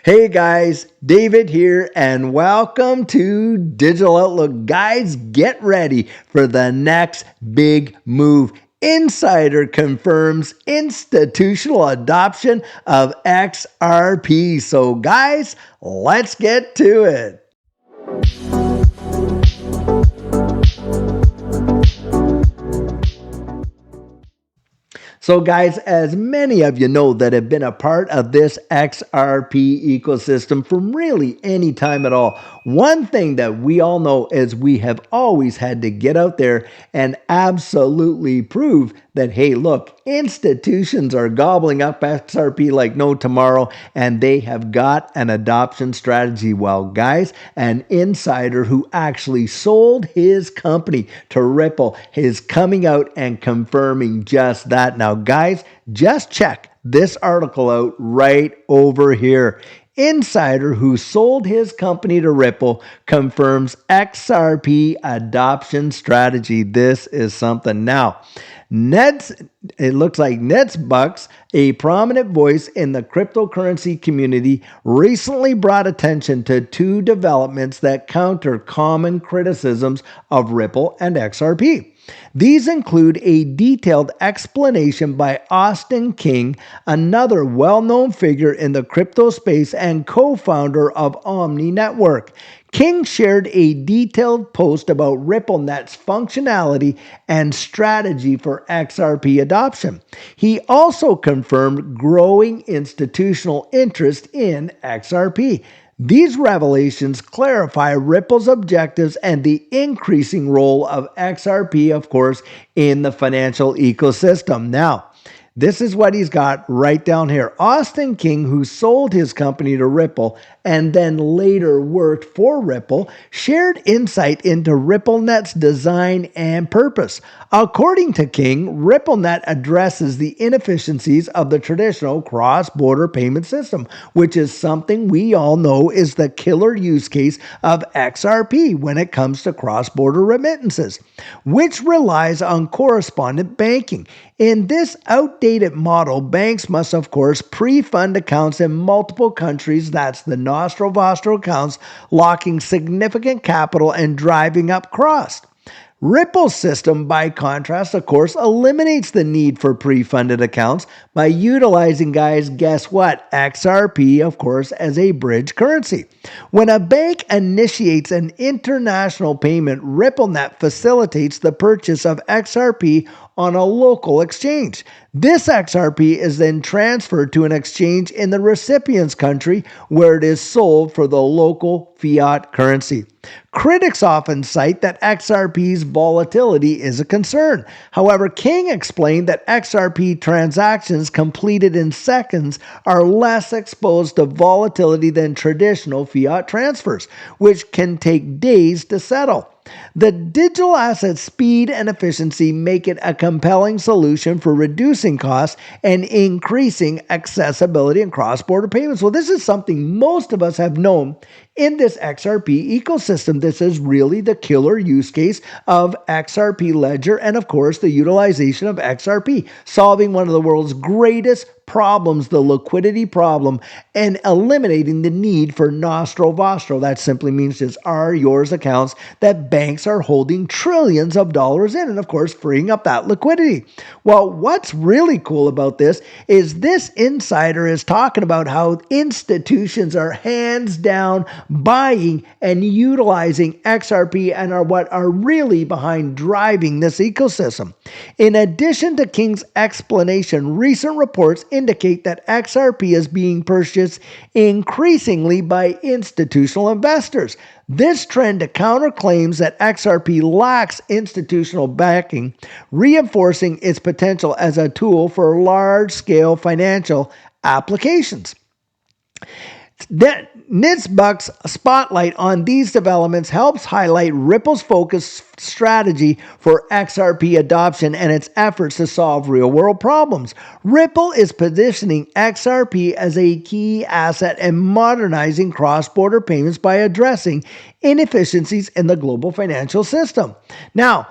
Hey guys, David here, and welcome to Digital Outlook. Guys, get ready for the next big move. Insider confirms institutional adoption of XRP. So, guys, let's get to it. So guys, as many of you know that have been a part of this XRP ecosystem from really any time at all, one thing that we all know is we have always had to get out there and absolutely prove that, hey, look, institutions are gobbling up XRP like no tomorrow, and they have got an adoption strategy. Well, guys, an insider who actually sold his company to Ripple is coming out and confirming just that. Now, guys, just check this article out right over here. Insider who sold his company to Ripple confirms XRP adoption strategy. This is something. Now, it looks like Bucks, a prominent voice in the cryptocurrency community, recently brought attention to two developments that counter common criticisms of Ripple and XRP. These include a detailed explanation by Austin King, another well-known figure in the crypto space and co-founder of Omni Network. King shared a detailed post about RippleNet's functionality and strategy for XRP adoption. He also confirmed growing institutional interest in XRP. These revelations clarify Ripple's objectives and the increasing role of XRP, of course, in the financial ecosystem. Now, this is what he's got right down here. Austin King, who sold his company to Ripple and then later worked for Ripple, shared insight into RippleNet's design and purpose. According to King, RippleNet addresses the inefficiencies of the traditional cross-border payment system, which is something we all know is the killer use case of XRP when it comes to cross-border remittances, which relies on correspondent banking. In this outdated model, banks must, of course, pre-fund accounts in multiple countries. That's the nostro-vostro accounts, locking significant capital and driving up cost. Ripple's system, by contrast, of course, eliminates the need for pre-funded accounts by utilizing, guys, guess what? XRP, of course, as a bridge currency. When a bank initiates an international payment, RippleNet facilitates the purchase of XRP on a local exchange. This XRP is then transferred to an exchange in the recipient's country where it is sold for the local fiat currency. Critics often cite that XRP's volatility is a concern. However, King explained that XRP transactions completed in seconds are less exposed to volatility than traditional fiat transfers, which can take days to settle. The digital asset speed and efficiency make it a compelling solution for reducing costs and increasing accessibility in cross-border payments. Well, this is something most of us have known in this XRP ecosystem. This is really the killer use case of XRP Ledger and, of course, the utilization of XRP, solving one of the world's greatest problems, the liquidity problem, and eliminating the need for nostro-vostro. That simply means just are yours accounts that banks are holding trillions of dollars in, and of course, freeing up that liquidity. Well, what's really cool about this is this insider is talking about how institutions are hands down buying and utilizing XRP and are what are really behind driving this ecosystem. In addition to King's explanation, recent reports indicate that XRP is being purchased increasingly by institutional investors. This trend counter claims that XRP lacks institutional backing, reinforcing its potential as a tool for large-scale financial applications. Buck's spotlight on these developments helps highlight Ripple's focused strategy for XRP adoption and its efforts to solve real-world problems. Ripple is positioning XRP as a key asset in modernizing cross-border payments by addressing inefficiencies in the global financial system. Now,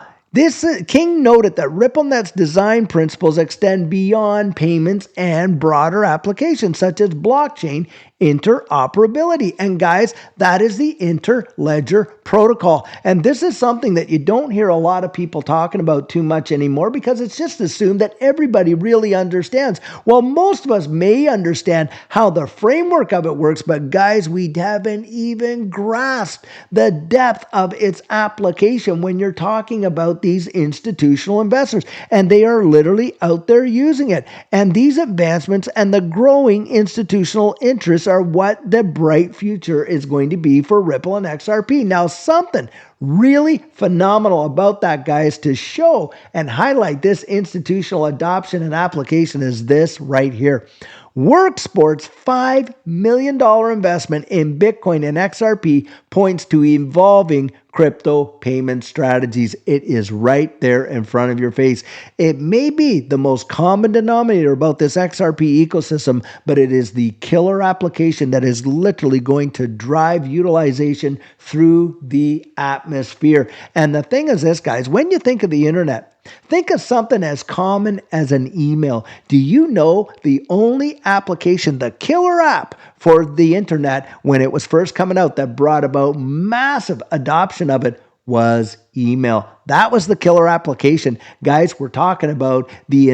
King noted that RippleNet's design principles extend beyond payments and broader applications such as blockchain interoperability. And guys, that is the interledger protocol. And this is something that you don't hear a lot of people talking about too much anymore because it's just assumed that everybody really understands. Well, most of us may understand how the framework of it works, but guys, we haven't even grasped the depth of its application when you're talking about these institutional investors. And they are literally out there using it. And these advancements and the growing institutional interests are what the bright future is going to be for Ripple and XRP. Now, something really phenomenal about that, guys, to show and highlight this institutional adoption and application is this right here. Worksport's $5 million investment in Bitcoin and XRP points to evolving crypto payment strategies. It is right there in front of your face. It may be the most common denominator about this XRP ecosystem, but it is the killer application that is literally going to drive utilization through the atmosphere. And the thing is this, guys, when you think of the internet, think of something as common as an email. Do you know the only application, the killer app for the internet when it was first coming out that brought about massive adoption of it was email? That was the killer application. Guys, we're talking about the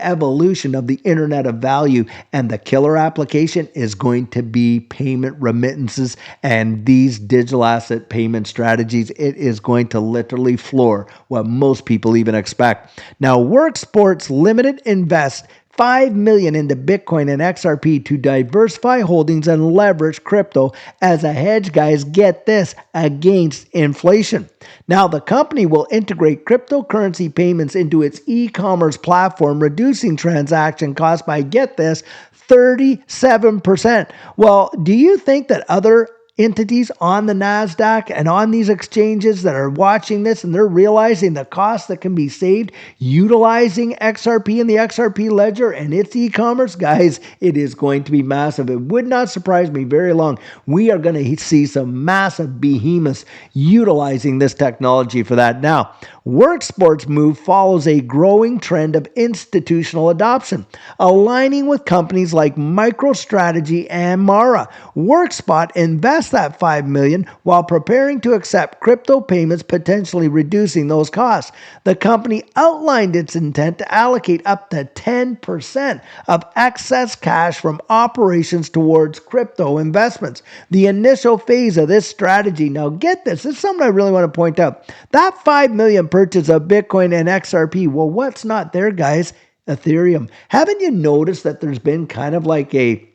evolution of the internet of value, and the killer application is going to be payment remittances and these digital asset payment strategies. It is going to literally floor what most people even expect. Now, Worksport's limited invest $5 million into Bitcoin and XRP to diversify holdings and leverage crypto as a hedge, guys, get this, against inflation. Now, the company will integrate cryptocurrency payments into its e-commerce platform, reducing transaction costs by, get this, 37%. Well, do you think that other entities on the NASDAQ and on these exchanges that are watching this and they're realizing the cost that can be saved utilizing XRP and the XRP ledger and its e-commerce? Guys, it is going to be massive. It would not surprise me very long. We are going to see some massive behemoths utilizing this technology for that. Now, Worksport's move follows a growing trend of institutional adoption, aligning with companies like MicroStrategy and Mara. Worksport invests that $5 million while preparing to accept crypto payments, potentially reducing those costs. The company outlined its intent to allocate up to 10% of excess cash from operations towards crypto investments. The initial phase of this strategy, now get this is something I really want to point out. That $5 million purchase of Bitcoin and XRP, well, what's not there, guys? Ethereum. Haven't you noticed that there's been kind of like a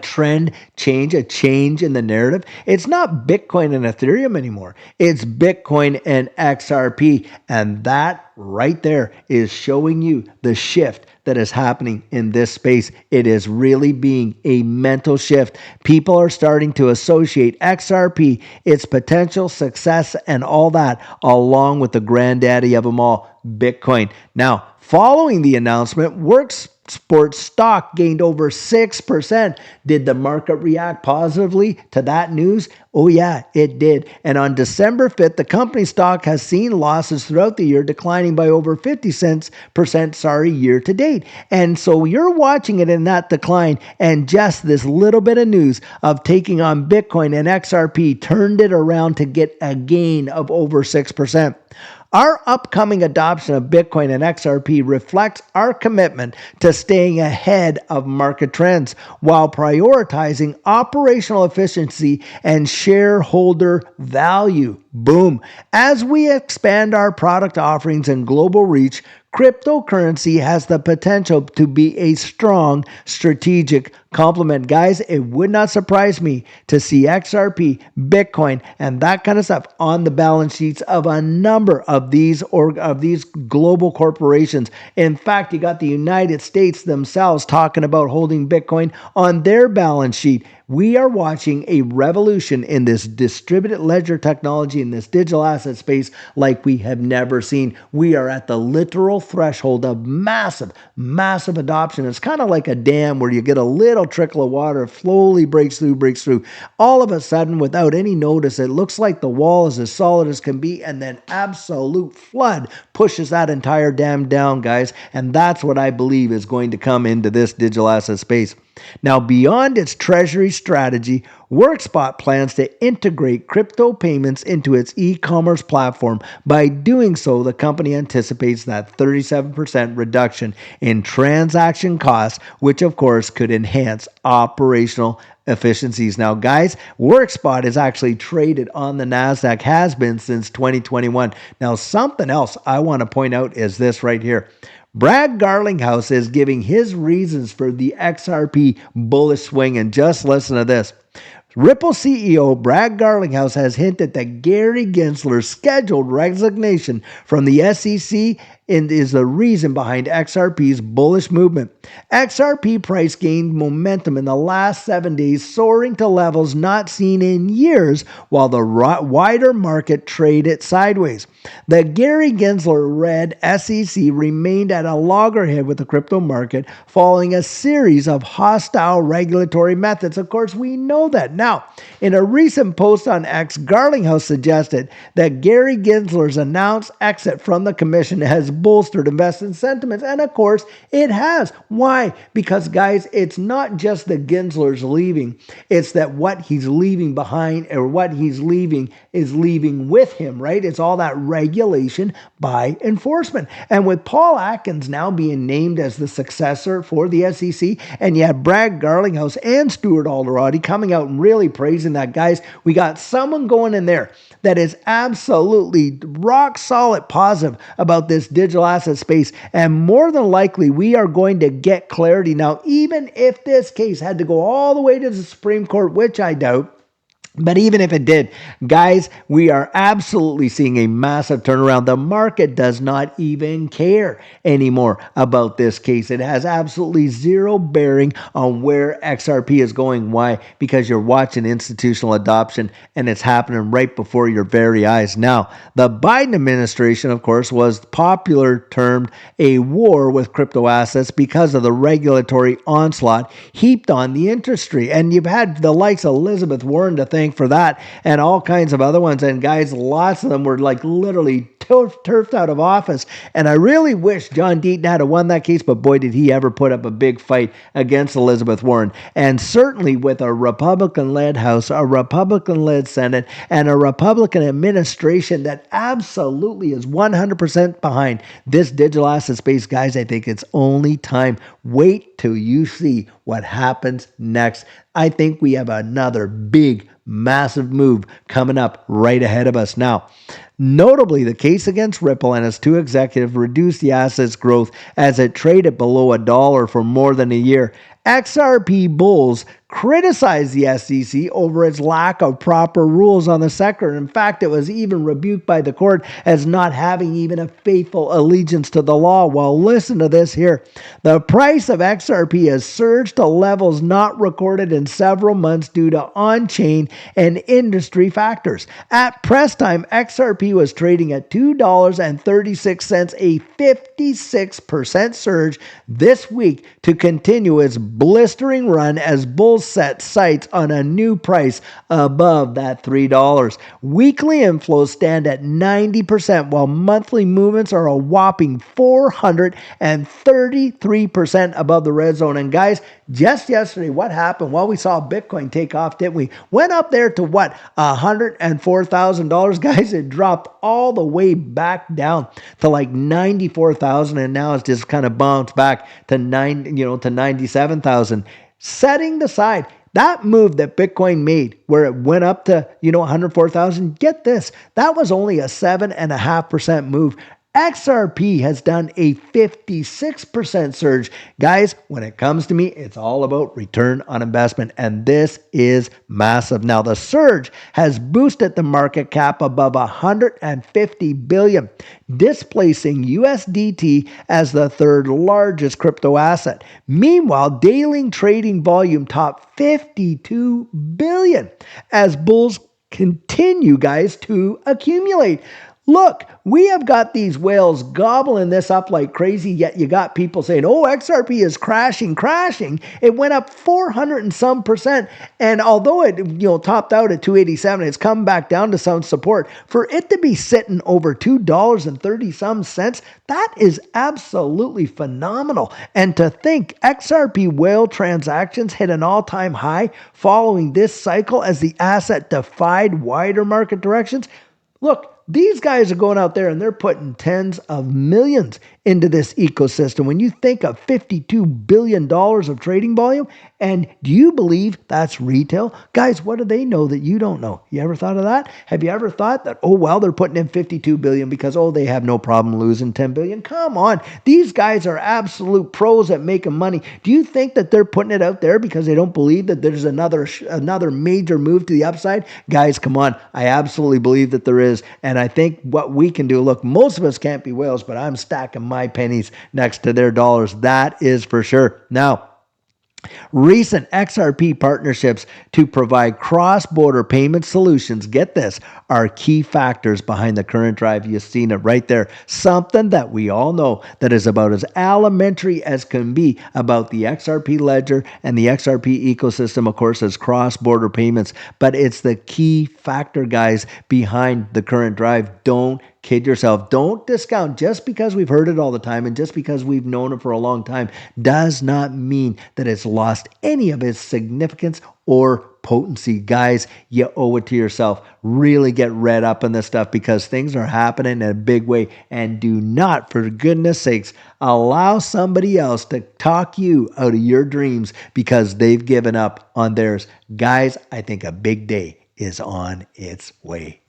trend change, a change in the narrative? It's not Bitcoin and Ethereum anymore. It's Bitcoin and XRP. And that right there is showing you the shift that is happening in this space. It is really being a mental shift. People are starting to associate XRP, its potential success and all that, along with the granddaddy of them all, Bitcoin. Now, following the announcement, Worksport stock gained over 6%. Did the market react positively to that news? Oh yeah, it did. And on December 5th, the company stock has seen losses throughout the year, declining by over 50% year to date. And so you're watching it in that decline, and just this little bit of news of taking on Bitcoin and XRP turned it around to get a gain of over 6%. Our upcoming adoption of Bitcoin and XRP reflects our commitment to staying ahead of market trends while prioritizing operational efficiency and shareholder value. Boom. As we expand our product offerings and global reach, cryptocurrency has the potential to be a strong strategic complement. Guys, it would not surprise me to see XRP, Bitcoin, and that kind of stuff on the balance sheets of a number of these global corporations. In fact, you got the United States themselves talking about holding Bitcoin on their balance sheet. We are watching a revolution in this distributed ledger technology, in this digital asset space, like we have never seen. We are at the literal threshold of massive, massive adoption. It's kind of like a dam where you get a little trickle of water, slowly breaks through. All of a sudden, without any notice, it looks like the wall is as solid as can be, and then absolute flood pushes that entire dam down, guys. And that's what I believe is going to come into this digital asset space. Now, beyond its treasury strategy, Worksport plans to integrate crypto payments into its e-commerce platform. By doing so, the company anticipates that 37% reduction in transaction costs, which of course could enhance operational efficiencies. Now, guys, Worksport is actually traded on the NASDAQ, has been since 2021. Now, something else I want to point out is this right here. Brad Garlinghouse is giving his reasons for the XRP bullish swing, and just listen to this. Ripple CEO Brad Garlinghouse has hinted that Gary Gensler's scheduled resignation from the SEC is the reason behind XRP's bullish movement. XRP price gained momentum in the last 7 days, soaring to levels not seen in years, while the wider market traded sideways. The Gary Gensler-led SEC remained at a loggerhead with the crypto market following a series of hostile regulatory methods. Of course, we know that. Now, in a recent post on X, Garlinghouse suggested that Gary Gensler's announced exit from the commission has bolstered investment sentiments, and of course, it has. Why? Because, guys, it's not just the Gensler's leaving, it's that what he's leaving behind, or what he's leaving is leaving with him, right? It's all that regulation by enforcement. And with Paul Atkins now being named as the successor for the SEC, and you have Brad Garlinghouse and Stuart Alderodi coming out and really praising that, guys, we got someone going in there that is absolutely rock solid positive about this digital asset space, and more than likely we are going to get clarity. Now, even if this case had to go all the way to the Supreme Court, which I doubt, but even if it did, guys, we are absolutely seeing a massive turnaround. The market does not even care anymore about this case. It has absolutely zero bearing on where XRP is going. Why? Because you're watching institutional adoption, and it's happening right before your very eyes. Now, the Biden administration, of course, was popular termed a war with crypto assets because of the regulatory onslaught heaped on the industry. And you've had the likes of Elizabeth Warren to thank for that, and all kinds of other ones. And guys, lots of them were like literally turfed out of office. And I really wish John Deaton had won that case, but boy, did he ever put up a big fight against Elizabeth Warren. And certainly with a Republican-led House, a Republican-led Senate, and a Republican administration that absolutely is 100% behind this digital asset space, guys, I think it's only time. Wait till you see what happens next. I think we have another big, massive move coming up right ahead of us. Now, notably, the case against Ripple and its two executives reduced the asset's growth as it traded below $1 for more than a year. XRP bulls criticized the SEC over its lack of proper rules on the sector. In fact, it was even rebuked by the court as not having even a faithful allegiance to the law. Well, listen to this here. The price of XRP has surged to levels not recorded in several months due to on-chain and industry factors. At press time, XRP was trading at $2.36, a 56% surge this week to continue its blistering run as bulls set sights on a new price above that $3. Weekly inflows stand at 90%, while monthly movements are a whopping 433% above the red zone. And guys, just yesterday, what happened? Well, we saw Bitcoin take off, didn't we? Went up there to what? $104,000. Guys, it dropped all the way back down to like 94,000, and now it's just kind of bounced back to 97,000. Setting aside that move that Bitcoin made, where it went up to 104,000, get this, that was only a 7.5% move. XRP has done a 56% surge. Guys, when it comes to me, it's all about return on investment, and this is massive. Now, the surge has boosted the market cap above $150 billion, displacing USDT as the third largest crypto asset. Meanwhile, daily trading volume topped $52 billion as bulls continue, guys, to accumulate. Look, we have got these whales gobbling this up like crazy, yet you got people saying, oh, XRP is crashing, crashing. It went up 400 and some percent. And although it topped out at 287, it's come back down to some support. For it to be sitting over $2.30 some cents, that is absolutely phenomenal. And to think XRP whale transactions hit an all-time high following this cycle as the asset defied wider market directions. Look, these guys are going out there and they're putting tens of millions into this ecosystem. When you think of $52 billion of trading volume, and do you believe that's retail? Guys, what do they know that you don't know? You ever thought of that? Have you ever thought that, oh, well, they're putting in $52 billion because, oh, they have no problem losing $10 billion? Come on. These guys are absolute pros at making money. Do you think that they're putting it out there because they don't believe that there's another major move to the upside? Guys, come on. I absolutely believe that there is. And I think what we can do, look, most of us can't be whales, but I'm stacking my pennies next to their dollars. That is for sure. Now, recent XRP partnerships to provide cross-border payment solutions, get this, are key factors behind the current drive. You've seen it right there. Something that we all know that is about as elementary as can be about the XRP ledger and the XRP ecosystem, of course, as cross-border payments. But it's the key factor, guys, behind the current drive. Don't kid yourself. Don't discount just because we've heard it all the time and just because we've known it for a long time does not mean that it's lost any of its significance or potency. Guys, you owe it to yourself. Really get read up on this stuff because things are happening in a big way, and do not, for goodness sakes, allow somebody else to talk you out of your dreams because they've given up on theirs. Guys, I think a big day is on its way.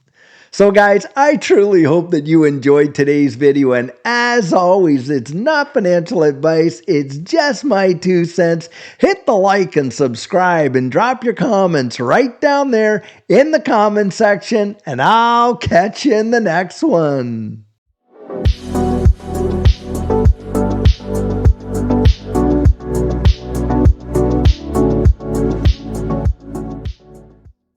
So guys, I truly hope that you enjoyed today's video, and as always, it's not financial advice, it's just my 2 cents. Hit the like and subscribe and drop your comments right down there in the comment section, and I'll catch you in the next one.